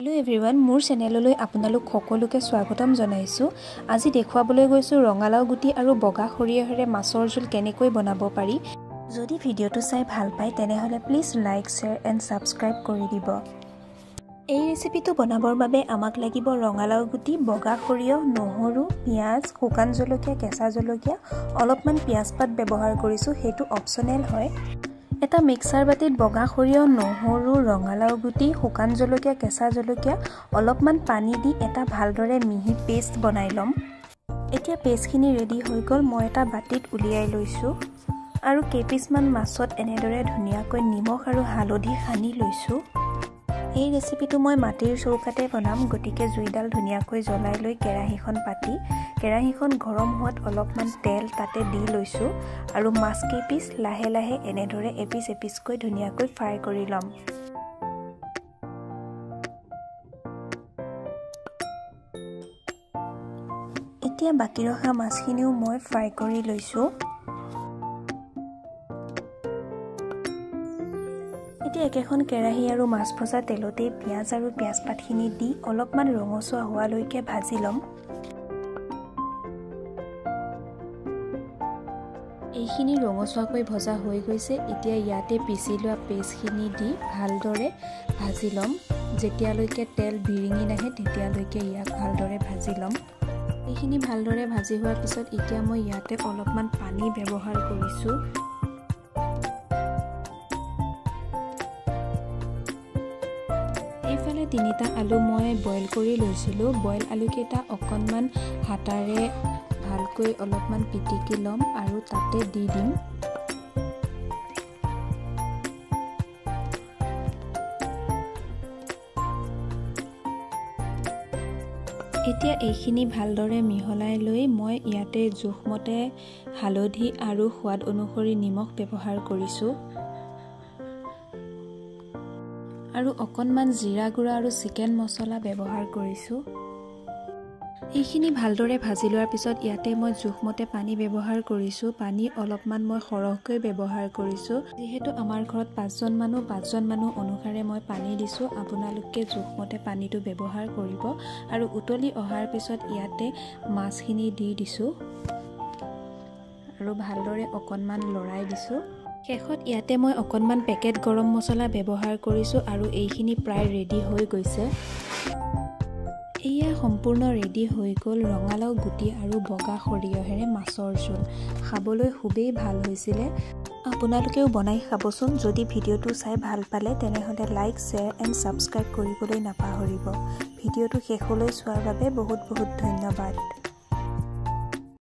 Hello everyone मोर चेनेलলৈ আপোনালোক সকলোকে স্বাগতম জনাইছো। আজি দেখুৱাবলৈ গৈছো ৰঙালাও গুটি আৰু বগা খৰিয়হেৰে মাছৰ জোল কেনেকৈ বনাব পাৰি। যদি ভিডিওটো চাই ভাল পায় তেনেহলে please like share and subscribe কৰি দিব। এই ৰেচিপিটো বনাবৰ বাবে আমাক লাগিব ৰঙালাও গুটি, বগা খৰিয়হ, নহৰু, পিয়াজ, শুকান জলকীয়া, কেঁচা জলকীয়া, অলপমান পিয়াজ পাত ব্যৱহাৰ কৰিছো, হেতু অপচনেল হয়। এটা মিক্সাৰ বাটিত বগা খৰিয়হ, নহৰু, ৰঙালাও গুটি, শুকান জলকীয়া, কেঁচা জলকীয়া, অলপমান পানী দি এটা ভালদৰে মিহি পেষ্ট বনাই লম। এতিয়া পেষ্টখিনি ৰেডি হৈ গ'ল, মই এটা বাটিত উলিয়াই লৈছো আৰু কেইপিছমান মাছত এনেদৰে ধুনীয়াকৈ নিমখ আৰু হালধি সানি লৈছো। এই ৰেচিপিটো মই মাটিৰ চৌকাতে বনাম, গতিকে জুইডাল ধুনীয়াকৈ জ্বলাই লৈ কেৰাহীখন পাতি কেৰাহীখন গৰম হোৱাত অলপমান তেল তাতে দি লৈছো আৰু মাছ কেইপিছ লাহে লাহে এনেদৰে এপিছ এপিছকৈ ধুনীয়াকৈ ফ্ৰাই কৰি লম। এতিয়া বাকি ৰখা মাছখিনিও মই ফ্ৰাই কৰি লৈছো। এতিয়া একেখন কেৰাহী আৰু মাছ ভজা তেলতে পিয়াজ আৰু পিয়াজ পাতখিনি দি অলপমান ৰঙচুৱা হোৱালৈকে ভাজি লম। এইখিনি ৰঙচুৱাকৈ ভজা হৈ গৈছে। এতিয়া ইয়াতে পিছি লোৱা পেষ্টখিনি দি ভালদৰে ভাজি লম। যেতিয়ালৈকে তেল বিৰিঙি নাহে তেতিয়ালৈকে ইয়াক ভালদৰে ভাজি লম। এইখিনি ভালদৰে ভাজি হোৱাৰ পিছত এতিয়া মই ইয়াতে অলপমান পানী ব্যৱহাৰ কৰিছো। এইফালে 3টা আলু মই বইল কৰি লৈছিলো। বইল আলুকেইটা অকণমান হাতাৰে ভালকৈ অলপমান পিটিকি লম আৰু তাতে দি দিম। এতিয়া এইখিনি ভালদৰে মিহলাই লৈ মই ইয়াতে জোখমতে হালধি আৰু সোৱাদ অনুসৰি নিমখ ব্যৱহাৰ কৰিছো আৰু অকণমান জিৰা গুড়া আৰু চিকেন মছলা ব্যৱহাৰ কৰিছো। এইখিনি ভালদৰে ভাজি লোৱাৰ পিছত ইয়াতে মই জোখমতে পানী ব্যৱহাৰ কৰিছো। পানী অলপমান মই সৰহকৈ ব্যৱহাৰ কৰিছো, যিহেতু আমাৰ ঘৰত 5জন মানুহ অনুসাৰে মই পানী দিছো। আপোনালোকে জোখমতে পানীটো ব্যৱহাৰ কৰিব আৰু উতলি অহাৰ পিছত ইয়াতে মাছখিনি দি দিছো আৰু ভালদৰে অকণমান লৰাই দিছো। শেষত ইয়াতে মই অকণমান পেকেট গৰম মছলা ব্যৱহাৰ কৰিছো আৰু এইখিনি প্ৰায় ৰেডি হৈ গৈছে। এয়া সম্পূৰ্ণ ৰেডি হৈ গ'ল ৰঙালাও গুটি আৰু বগা খৰিয়হেৰে মাছৰ জোল। খাবলৈ খুবেই ভাল হৈছিলে। আপোনালোকেও বনাই খাবচোন। যদি ভিডিওটো চাই ভাল পালে তেনেহলে লাইক শেয়াৰ এণ্ড সাবস্ক্ৰাইব কৰিবলৈ নাপাহৰিব। ভিডিওটো শেষলৈ চোৱাৰ বাবে বহুত বহুত ধন্যবাদ।